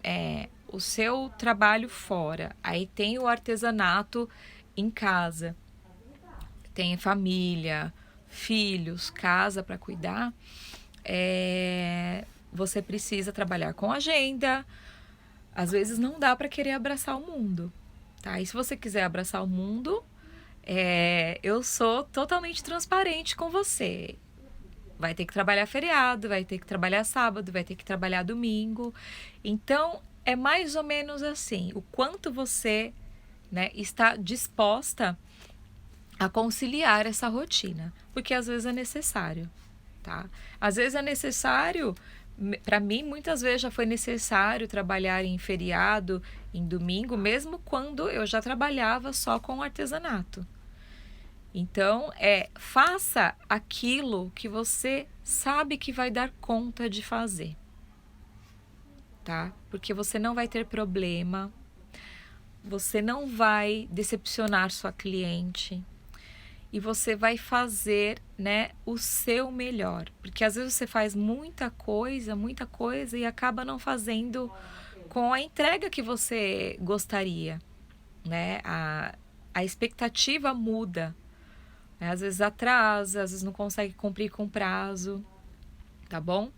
o seu trabalho fora, aí tem o artesanato em casa, tem família, filhos, casa para cuidar, você precisa trabalhar com agenda. Às vezes não dá para querer abraçar o mundo, tá? E se você quiser abraçar o mundo, eu sou totalmente transparente com você. Vai ter que trabalhar feriado, vai ter que trabalhar sábado, vai ter que trabalhar domingo. Então, é mais ou menos assim, o quanto você, né, está disposta a conciliar essa rotina, porque às vezes é necessário, tá? Às vezes é necessário, para mim, muitas vezes já foi necessário trabalhar em feriado, em domingo, mesmo quando eu já trabalhava só com artesanato. Então, faça aquilo que você sabe que vai dar conta de fazer, tá? Porque você não vai ter problema, você não vai decepcionar sua cliente e você vai fazer, né, o seu melhor. Porque às vezes você faz muita coisa e acaba não fazendo com a entrega que você gostaria, né? A expectativa muda. Às vezes atrasa, às vezes não consegue cumprir com o prazo, tá bom?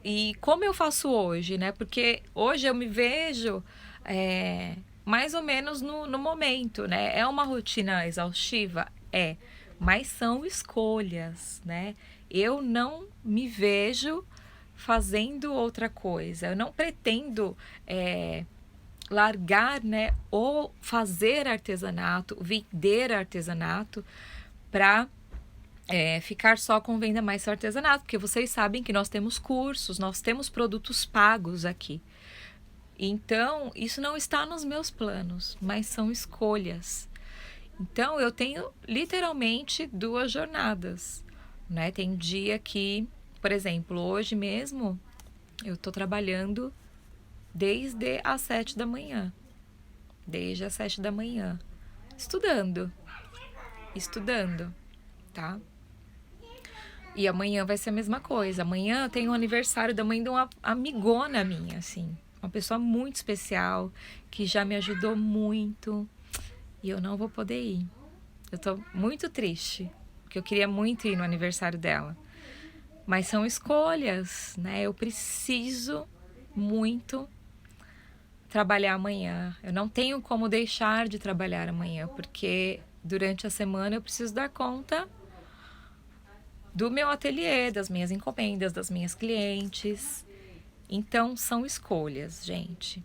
E como eu faço hoje, né? Porque hoje eu me vejo mais ou menos no momento, né? É uma rotina exaustiva? Mas são escolhas, né? Eu não me vejo fazendo outra coisa, eu não pretendo largar, né? Ou fazer artesanato, vender artesanato, para ficar só com venda mais artesanato, porque vocês sabem que nós temos cursos, nós temos produtos pagos aqui. Então, isso não está nos meus planos, mas são escolhas. Então, eu tenho literalmente 2 jornadas, né? Tem dia que, por exemplo, hoje mesmo, eu estou trabalhando desde as 7 da manhã. Desde as 7 da manhã. Estudando, tá? E amanhã vai ser a mesma coisa. Amanhã tem o aniversário da mãe de uma amigona minha, assim. Uma pessoa muito especial, que já me ajudou muito. E eu não vou poder ir. Eu tô muito triste, porque eu queria muito ir no aniversário dela. Mas são escolhas, né? Eu preciso muito trabalhar amanhã. Eu não tenho como deixar de trabalhar amanhã, porque durante a semana eu preciso dar conta do meu ateliê, das minhas encomendas, das minhas clientes. Então, são escolhas, gente.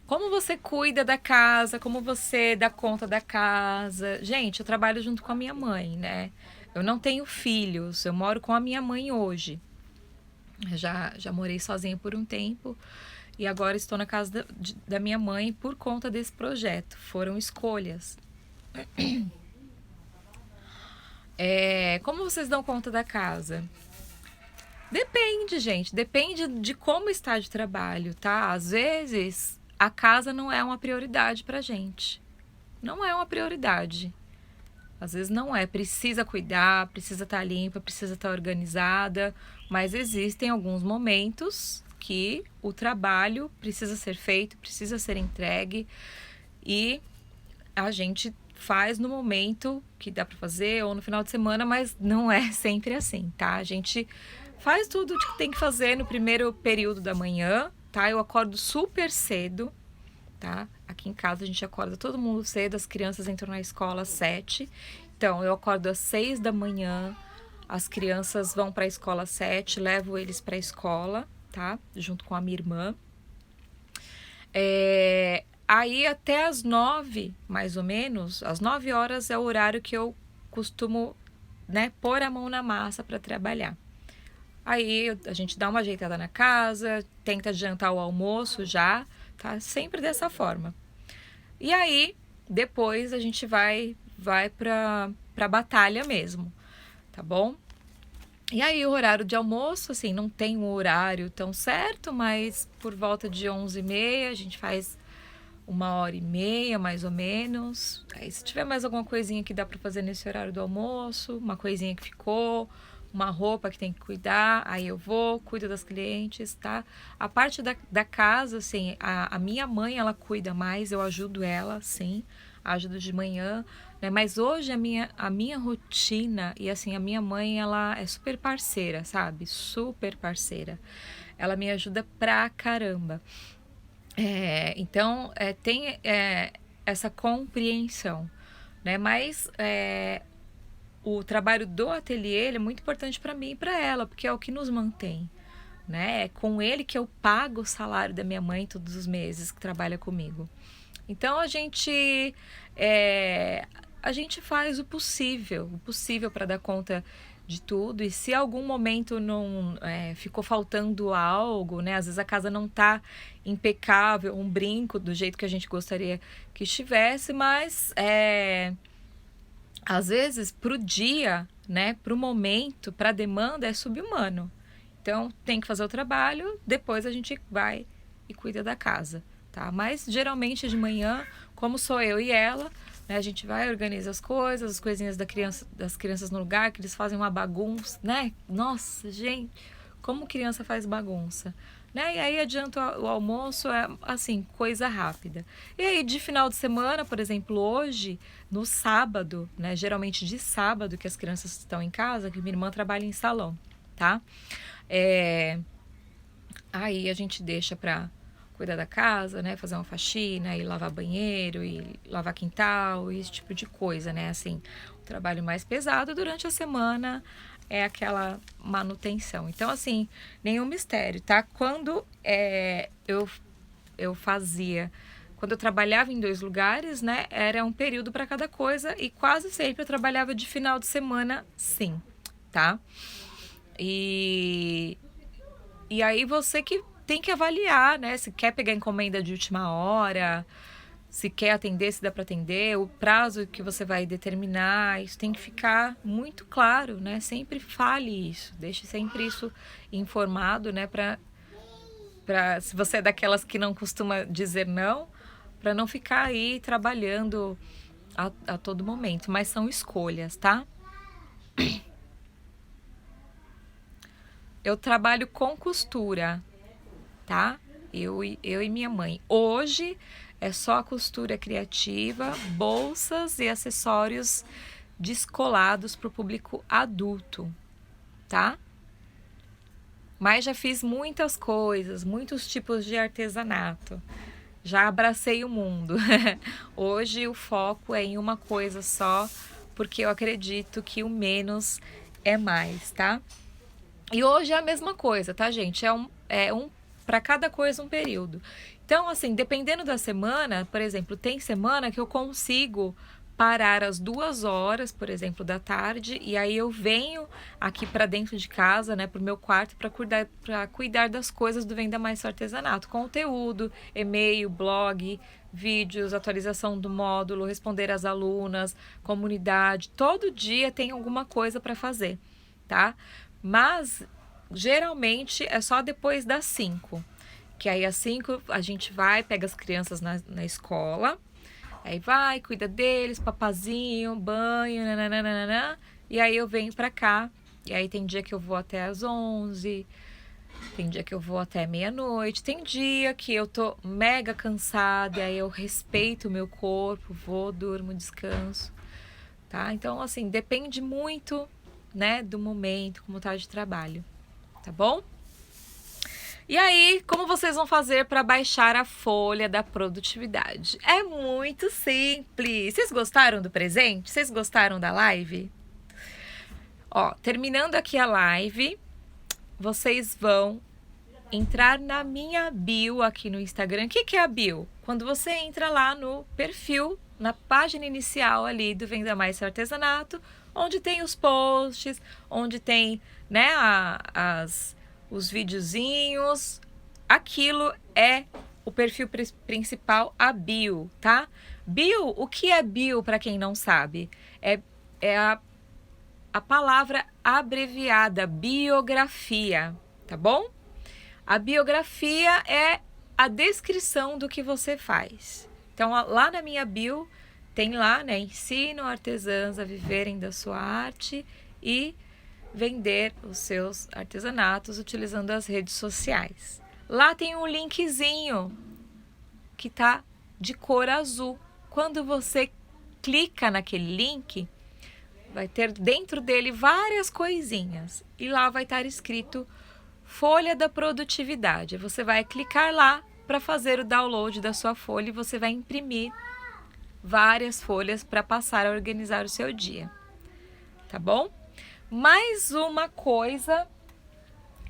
Como você cuida da casa, como você dá conta da casa. Gente, eu trabalho junto com a minha mãe, né? Eu não tenho filhos, eu moro com a minha mãe hoje. Eu já morei sozinha por um tempo e agora estou na casa da minha mãe por conta desse projeto. Foram escolhas. Como vocês dão conta da casa? Depende, gente. Depende de como está de trabalho, tá? Às vezes a casa não é uma prioridade pra gente. Não é uma prioridade. Às vezes não é. Precisa cuidar, precisa estar limpa, precisa estar organizada. Mas existem alguns momentos que o trabalho precisa ser feito, precisa ser entregue. E a gente faz no momento que dá para fazer ou no final de semana, mas não é sempre assim, tá? A gente faz tudo o que tem que fazer no primeiro período da manhã, tá? Eu acordo super cedo, tá? Aqui em casa a gente acorda todo mundo cedo, as crianças entram na escola às 7. Então, eu acordo às 6 da manhã, as crianças vão para a escola às 7, levo eles para a escola, tá? Junto com a minha irmã. Aí até às 9, mais ou menos, às 9 horas é o horário que eu costumo, né, pôr a mão na massa para trabalhar. Aí a gente dá uma ajeitada na casa, tenta adiantar o almoço já, tá? Sempre dessa forma. E aí, depois a gente vai pra batalha mesmo, tá bom? E aí o horário de almoço, assim, não tem um horário tão certo, mas por volta de 11h30 a gente faz 1h30, mais ou menos. Aí se tiver mais alguma coisinha que dá pra fazer nesse horário do almoço, uma coisinha que ficou, uma roupa que tem que cuidar, aí eu vou, cuido das clientes, tá? A parte da casa, assim, a minha mãe, ela cuida mais, eu ajudo ela, sim, ajudo de manhã, né? Mas hoje a minha rotina, e assim, a minha mãe, ela é super parceira, sabe? Super parceira. Ela me ajuda pra caramba. Então, tem essa compreensão, né? Mas o trabalho do ateliê ele é muito importante para mim e para ela, porque é o que nos mantém, né? É com ele que eu pago o salário da minha mãe todos os meses que trabalha comigo. Então a gente faz o possível para dar conta de tudo. E se algum momento não ficou faltando algo, né? Às vezes a casa não tá impecável, um brinco do jeito que a gente gostaria que estivesse, mas às vezes pro dia, né? Pro momento, pra demanda é subhumano. Então tem que fazer o trabalho, depois a gente vai e cuida da casa, tá? Mas geralmente de manhã, como sou eu e ela, né, a gente vai, organiza as coisas, as coisinhas das crianças no lugar, que eles fazem uma bagunça, né? Nossa, gente, como criança faz bagunça, né? E aí adianta o almoço, assim, coisa rápida. E aí de final de semana, por exemplo, hoje, no sábado, né? Geralmente de sábado que as crianças estão em casa, que minha irmã trabalha em salão, tá? Aí a gente deixa pra cuidar da casa, né? Fazer uma faxina e lavar banheiro e lavar quintal, esse tipo de coisa, né? Assim, o trabalho mais pesado durante a semana é aquela manutenção. Então, assim, nenhum mistério, tá? Quando eu fazia... Quando eu trabalhava em 2 lugares, né? Era um período para cada coisa e quase sempre eu trabalhava de final de semana, sim, tá? E aí você que tem que avaliar, né? Se quer pegar encomenda de última hora, se quer atender, se dá para atender, o prazo que você vai determinar, isso tem que ficar muito claro, né? Sempre fale isso, deixe sempre isso informado, né? Se você é daquelas que não costuma dizer não, para não ficar aí trabalhando a todo momento, mas são escolhas, tá? Eu trabalho com costura, tá? Eu e minha mãe. Hoje é só a costura criativa, bolsas e acessórios descolados para o público adulto, tá? Mas já fiz muitas coisas, muitos tipos de artesanato. Já abracei o mundo. Hoje o foco é em uma coisa só, porque eu acredito que o menos é mais, tá? E hoje é a mesma coisa, tá, gente? É um para cada coisa um período. Então, assim, dependendo da semana, por exemplo, tem semana que eu consigo parar às 2 horas, por exemplo, da tarde, e aí eu venho aqui para dentro de casa, né, pro meu quarto, para cuidar das coisas do Venda Mais Seu Artesanato, conteúdo, e-mail, blog, vídeos, atualização do módulo, responder às alunas, comunidade, todo dia tem alguma coisa para fazer, tá? Mas geralmente é só depois das 5, que aí às 5 a gente vai, pega as crianças na escola. Aí vai, cuida deles, papazinho, banho, nananana, e aí eu venho pra cá. E aí tem dia que eu vou até às 11, tem dia que eu vou até meia-noite, tem dia que eu tô mega cansada, e aí eu respeito o meu corpo, vou, durmo, descanso, tá? Então, assim, depende muito, né, do momento, como tá de trabalho, tá bom? E aí, como vocês vão fazer para baixar a folha da produtividade? É muito simples. Vocês gostaram do presente? Vocês gostaram da live? Ó, terminando aqui a live, vocês vão entrar na minha bio aqui no Instagram. O que é a bio? Quando você entra lá no perfil, na página inicial ali do Venda Mais Seu Artesanato, onde tem os posts, onde tem, né, os videozinhos, aquilo é o perfil principal, a bio, tá? Bio, o que é bio para quem não sabe? É a palavra abreviada, biografia, tá bom? A biografia é a descrição do que você faz. Então, lá na minha bio, tem lá, né, ensino artesãs a viverem da sua arte e vender os seus artesanatos utilizando as redes sociais. Lá tem um linkzinho que tá de cor azul. Quando você clica naquele link, vai ter dentro dele várias coisinhas e lá vai estar escrito Folha da Produtividade. Você vai clicar lá para fazer o download da sua folha e você vai imprimir várias folhas para passar a organizar o seu dia. Tá bom? Mais uma coisa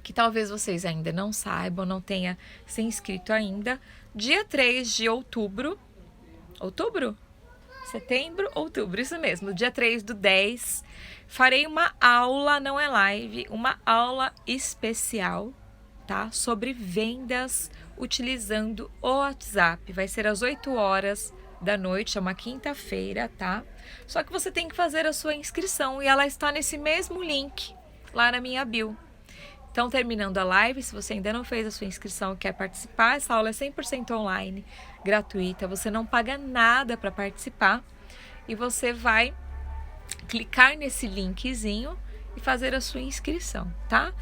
que talvez vocês ainda não saibam, não tenha se inscrito ainda, dia 3 de outubro, setembro, outubro, isso mesmo, dia 3/10, farei uma aula, não é live, uma aula especial, tá? Sobre vendas utilizando o WhatsApp, vai ser às 8 horas da noite, é uma quinta-feira, tá? Só que você tem que fazer a sua inscrição e ela está nesse mesmo link lá na minha bio. Então, terminando a live, se você ainda não fez a sua inscrição e quer participar, essa aula é 100% online, gratuita, você não paga nada para participar e você vai clicar nesse linkzinho e fazer a sua inscrição, tá?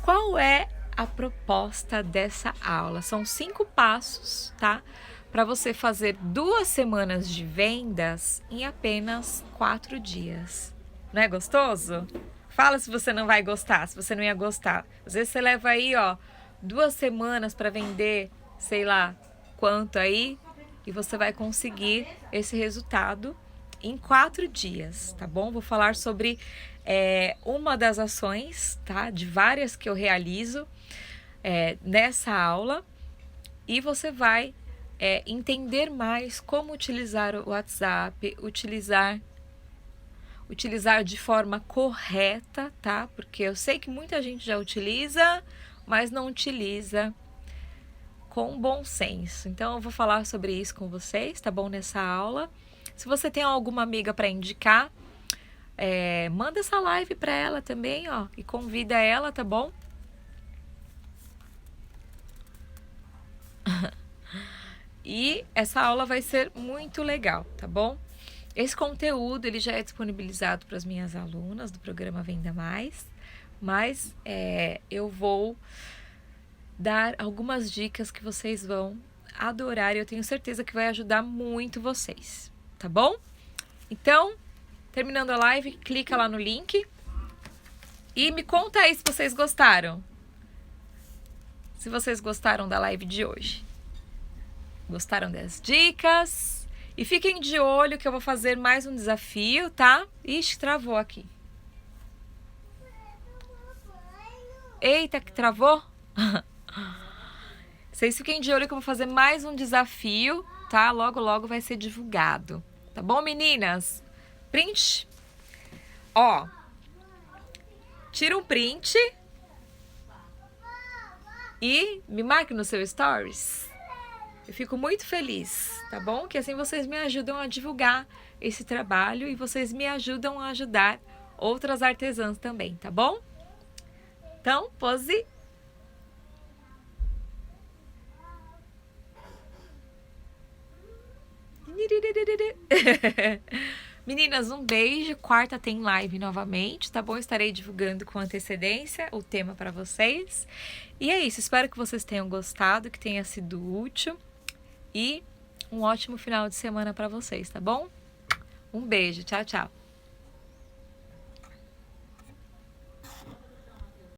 Qual é a proposta dessa aula? São 5 passos, tá? Para você fazer 2 semanas de vendas em apenas 4 dias. Não é gostoso? Fala se você não vai gostar, se você não ia gostar. Às vezes você leva aí, ó, 2 semanas para vender, sei lá quanto aí, e você vai conseguir esse resultado em 4 dias, tá bom? Vou falar sobre uma das ações, tá? De várias que eu realizo nessa aula, e você vai entender mais como utilizar o WhatsApp, utilizar de forma correta, tá? Porque eu sei que muita gente já utiliza, mas não utiliza com bom senso. Então, eu vou falar sobre isso com vocês, tá bom? Nessa aula. Se você tem alguma amiga para indicar, manda essa live para ela também, ó, e convida ela, tá bom? E essa aula vai ser muito legal, tá bom? Esse conteúdo ele já é disponibilizado para as minhas alunas do programa Venda Mais, mas eu vou dar algumas dicas que vocês vão adorar e eu tenho certeza que vai ajudar muito vocês, tá bom? Então, terminando a live, clica lá no link e me conta aí se vocês gostaram. Se vocês gostaram da live de hoje. Gostaram das dicas? E fiquem de olho que eu vou fazer mais um desafio, tá? Ixi, travou aqui. Eita, que travou? Vocês fiquem de olho que eu vou fazer mais um desafio, tá? Logo, logo vai ser divulgado. Tá bom, meninas? Print. Ó, tira um print e me marque no seu stories. Eu fico muito feliz, tá bom? Que assim vocês me ajudam a divulgar esse trabalho e vocês me ajudam a ajudar outras artesãs também, tá bom? Então, pose. Meninas, um beijo. Quarta tem live novamente, tá bom? Estarei divulgando com antecedência o tema para vocês. E é isso, espero que vocês tenham gostado, que tenha sido útil. E um ótimo final de semana para vocês, tá bom? Um beijo, tchau, tchau.